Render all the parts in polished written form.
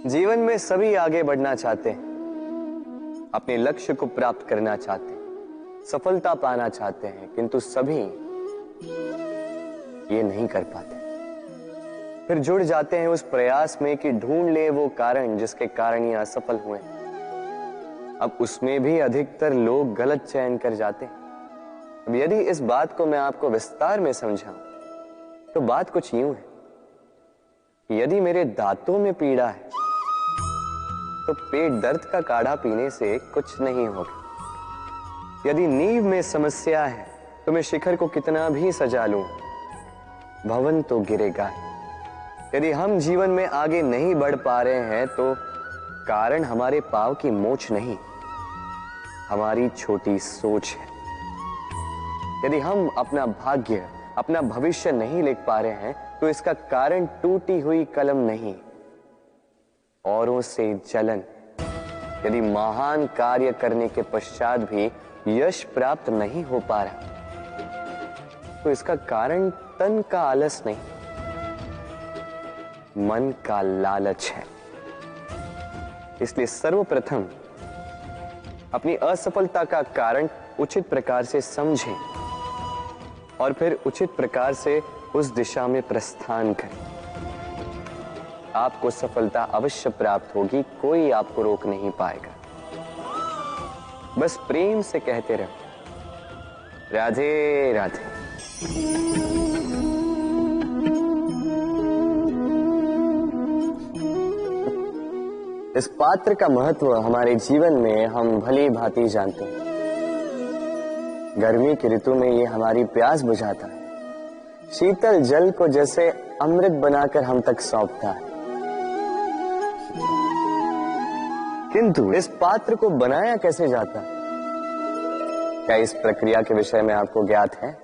जीवन में सभी आगे बढ़ना चाहते हैं, अपने लक्ष्य को प्राप्त करना चाहते हैं, सफलता पाना चाहते हैं, किंतु सभी ये नहीं कर पाते। फिर जुड़ जाते हैं उस प्रयास में कि ढूंढ ले वो कारण जिसके कारण ये असफल हुए। अब उसमें भी अधिकतर लोग गलत चयन कर जाते हैं। अब यदि इस बात को मैं आपको विस्तार में समझाऊं तो बात कुछ यूं है कि यदि मेरे दांतों में पीड़ा है तो पेट दर्द का काढ़ा पीने से कुछ नहीं होगा। यदि नींव में समस्या है तो मैं शिखर को कितना भी सजा लूं, भवन तो गिरेगा। यदि हम जीवन में आगे नहीं बढ़ पा रहे हैं तो कारण हमारे पांव की मोच नहीं, हमारी छोटी सोच है। यदि हम अपना भाग्य, अपना भविष्य नहीं लिख पा रहे हैं तो इसका कारण टूटी हुई कलम नहीं, औरों से जलन। यदि महान कार्य करने के पश्चात भी यश प्राप्त नहीं हो पा रहा तो इसका कारण तन का आलस नहीं, मन का लालच है। इसलिए सर्वप्रथम अपनी असफलता का कारण उचित प्रकार से समझें और फिर उचित प्रकार से उस दिशा में प्रस्थान करें। आपको सफलता अवश्य प्राप्त होगी, कोई आपको रोक नहीं पाएगा। बस प्रेम से कहते रहो, राधे राधे। इस पात्र का महत्व हमारे जीवन में हम भली भांति जानते हैं। गर्मी की ऋतु में ये हमारी प्यास बुझाता है, शीतल जल को जैसे अमृत बनाकर हम तक सौंपता है। किंतु इस पात्र को बनाया कैसे जाता है, क्या इस प्रक्रिया के विषय में आपको ज्ञात है?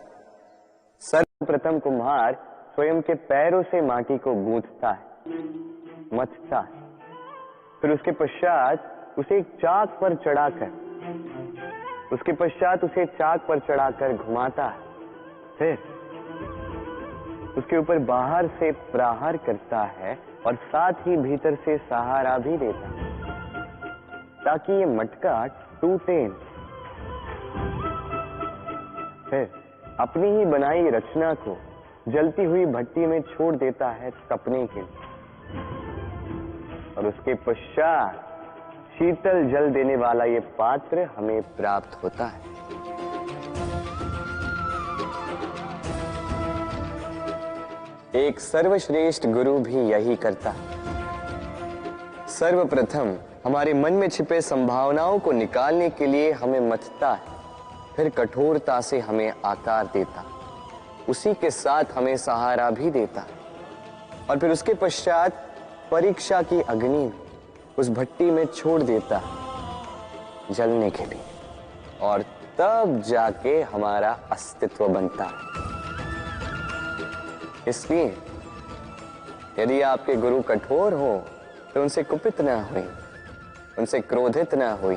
सर्वप्रथम कुम्हार स्वयं के पैरों से माटी को गूंथता है, मथता है, फिर उसके पश्चात उसे एक चाक पर चढ़ाकर घुमाता है, फिर उसके ऊपर बाहर से प्रहार करता है और साथ ही भीतर से सहारा भी देता है ताकि ये मटका टूटे। फिर अपनी ही बनाई रचना को जलती हुई भट्टी में छोड़ देता है तपने के लिए, और उसके पश्चात शीतल जल देने वाला ये पात्र हमें प्राप्त होता है। एक सर्वश्रेष्ठ गुरु भी यही करता है। सर्वप्रथम हमारे मन में छिपे संभावनाओं को निकालने के लिए हमें मथता है, फिर कठोरता से हमें आकार देता, उसी के साथ हमें सहारा भी देता, और फिर उसके पश्चात परीक्षा की अग्नि में उस भट्टी में छोड़ देता जलने के लिए, और तब जाके हमारा अस्तित्व बनता है। इसलिए यदि आपके गुरु कठोर हो तो उनसे कुपित ना हुई, उनसे क्रोधित ना हुई,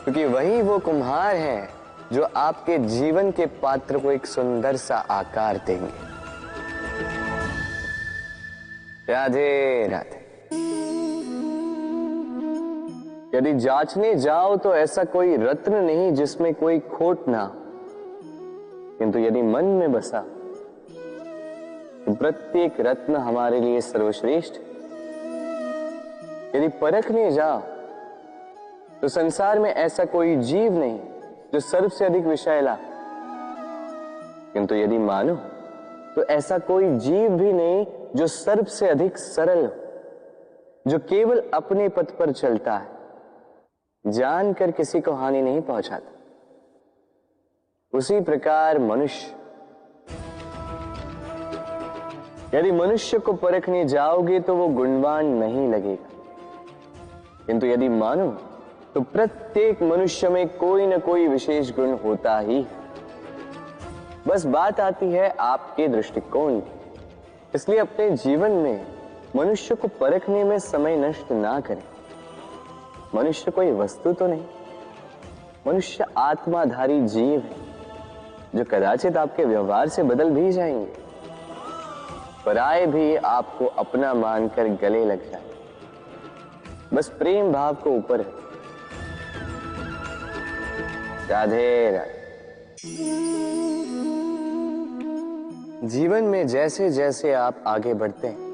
क्योंकि वही वो कुम्हार है जो आपके जीवन के पात्र को एक सुंदर सा आकार देंगे। राधे राधे। यदि जांचने जाओ तो ऐसा कोई रत्न नहीं जिसमें कोई खोट ना हो, किंतु यदि मन में बसा तो प्रत्येक रत्न हमारे लिए सर्वश्रेष्ठ। यदि परखने जाओ तो संसार में ऐसा कोई जीव नहीं जो सर्व से अधिक विषैला, किंतु यदि मानो तो ऐसा कोई जीव भी नहीं जो सर्व से अधिक सरल हो, जो केवल अपने पथ पर चलता है, जानकर किसी को हानि नहीं पहुंचाता। उसी प्रकार मनुष्य, यदि मनुष्य को परखने जाओगे तो वो गुणवान नहीं लगेगा, किंतु यदि मानो तो प्रत्येक मनुष्य में कोई न कोई विशेष गुण होता ही है। बस बात आती है आपके दृष्टिकोण की। इसलिए अपने जीवन में मनुष्य को परखने में समय नष्ट ना करें। मनुष्य कोई वस्तु तो नहीं, मनुष्य आत्माधारी जीव है जो कदाचित आपके व्यवहार से बदल भी जाएंगे, पराये भी आपको अपना मानकर गले लग जाए। बस प्रेम भाव को ऊपर है। राधे राधे। जीवन में जैसे जैसे आप आगे बढ़ते हैं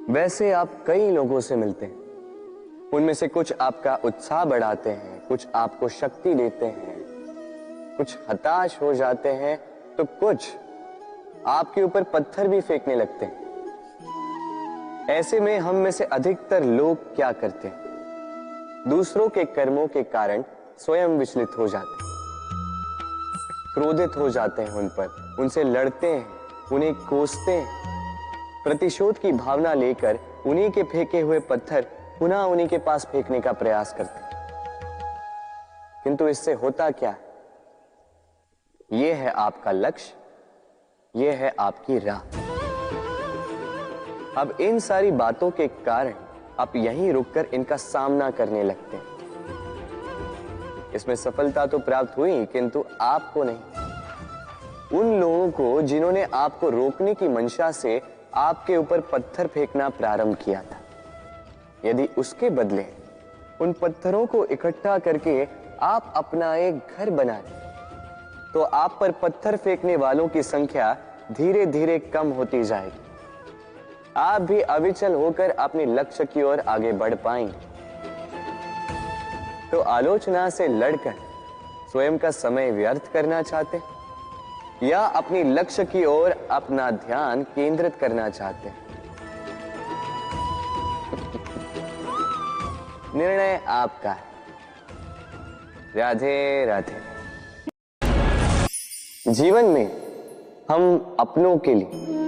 वैसे आप कई लोगों से मिलते हैं। उनमें से कुछ आपका उत्साह बढ़ाते हैं, कुछ आपको शक्ति देते हैं, कुछ हताश हो जाते हैं, तो कुछ आपके ऊपर पत्थर भी फेंकने लगते हैं। ऐसे में हम में से अधिकतर लोग क्या करते हैं? दूसरों के कर्मों के कारण स्वयं विचलित हो जाते हैं, क्रोधित हो जाते हैं उन पर, उनसे लड़ते हैं, उन्हें कोसते हैं, प्रतिशोध की भावना लेकर उन्हीं के फेंके हुए पत्थर पुनः उन्हीं के पास फेंकने का प्रयास करते हैं। किंतु इससे होता क्या? यह है आपका लक्ष्य, यह है आपकी राह। अब इन सारी बातों के कारण आप यहीं रुककर इनका सामना करने लगते हैं। इसमें सफलता तो प्राप्त हुई, किंतु आपको नहीं। उन लोगों को जिन्होंने आपको रोकने की मंशा से आपके ऊपर पत्थर फेंकना प्रारंभ किया था, यदि उसके बदले उन पत्थरों को इकट्ठा करके आप अपना एक घर बना लें, तो आप पर पत्थर फेंकने वालों की संख्या धीरे धीरे कम होती जाएगी। आप भी अविचल होकर अपने लक्ष्य की ओर आगे बढ़ पाएंगे। तो आलोचना से लड़कर स्वयं का समय व्यर्थ करना चाहते हैं या अपनी लक्ष्य की ओर अपना ध्यान केंद्रित करना चाहते हैं? निर्णय आपका है। राधे राधे। जीवन में हम अपनों के लिए,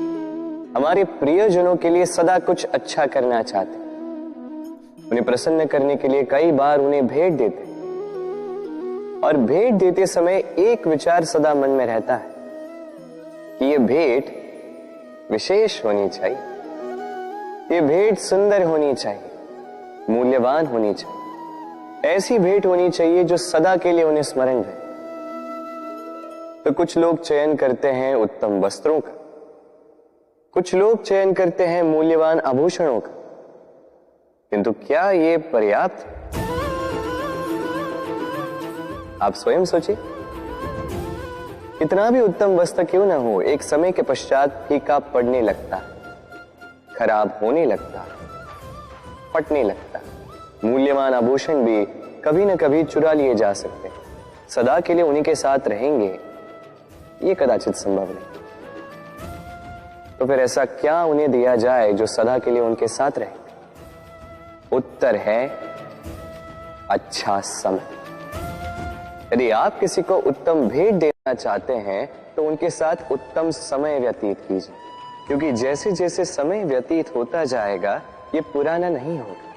हमारे प्रियजनों के लिए सदा कुछ अच्छा करना चाहते हैं। उन्हें प्रसन्न करने के लिए कई बार उन्हें भेंट देते हैं, और भेंट देते समय एक विचार सदा मन में रहता है कि यह भेंट विशेष होनी चाहिए, यह भेंट सुंदर होनी चाहिए, मूल्यवान होनी चाहिए, ऐसी भेंट होनी चाहिए जो सदा के लिए उन्हें स्मरण रहे। तो कुछ लोग चयन करते हैं उत्तम वस्त्रों का, कुछ लोग चयन करते हैं मूल्यवान आभूषणों का, किंतु क्या ये पर्याप्त? आप स्वयं सोचिए। कितना भी उत्तम वस्त्र क्यों ना हो, एक समय के पश्चात फीका पड़ने लगता, खराब होने लगता, फटने लगता। मूल्यवान आभूषण भी कभी न कभी चुरा लिए जा सकते हैं। सदा के लिए उन्हीं के साथ रहेंगे ये कदाचित संभव नहीं। तो फिर ऐसा क्या उन्हें दिया जाए जो सदा के लिए उनके साथ रहे? उत्तर है अच्छा समय। यदि आप किसी को उत्तम भेंट देना चाहते हैं तो उनके साथ उत्तम समय व्यतीत कीजिए, क्योंकि जैसे जैसे समय व्यतीत होता जाएगा ये पुराना नहीं होगा,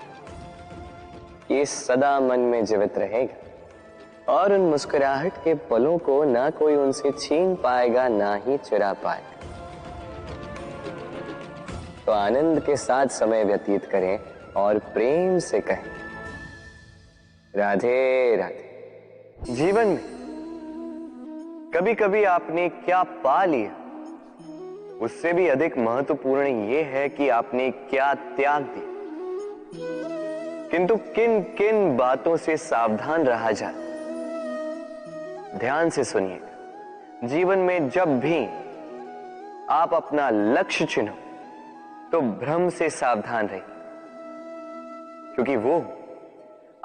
ये सदा मन में जीवित रहेगा, और उन मुस्कुराहट के पलों को ना कोई उनसे छीन पाएगा ना ही चुरा पाएगा। तो आनंद के साथ समय व्यतीत करें और प्रेम से कहें राधे राधे। जीवन में कभी कभी आपने क्या पा लिया उससे भी अधिक महत्वपूर्ण यह है कि आपने क्या त्याग दिया। किंतु किन किन बातों से सावधान रहा जाए, ध्यान से सुनिएगा। जीवन में जब भी आप अपना लक्ष्य चुनो तो भ्रम से सावधान रहिए, क्योंकि वो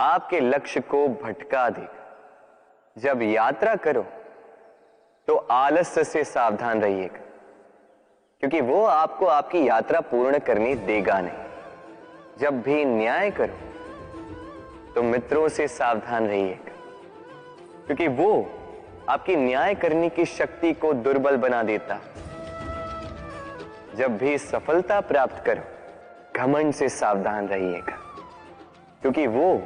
आपके लक्ष्य को भटका देगा। जब यात्रा करो तो आलस्य से सावधान रहिएगा, क्योंकि वो आपको आपकी यात्रा पूर्ण करने देगा नहीं। जब भी न्याय करो तो मित्रों से सावधान रहिएगा, क्योंकि वो आपकी न्याय करने की शक्ति को दुर्बल बना देता। जब भी सफलता प्राप्त करो घमंड से सावधान रहिएगा, क्योंकि वो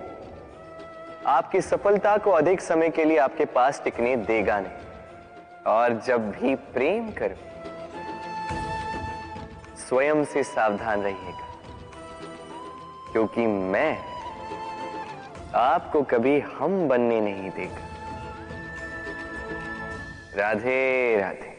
आपकी सफलता को अधिक समय के लिए आपके पास टिकने देगा नहीं। और जब भी प्रेम करो स्वयं से सावधान रहिएगा, क्योंकि मैं आपको कभी हम बनने नहीं देगा। राधे राधे।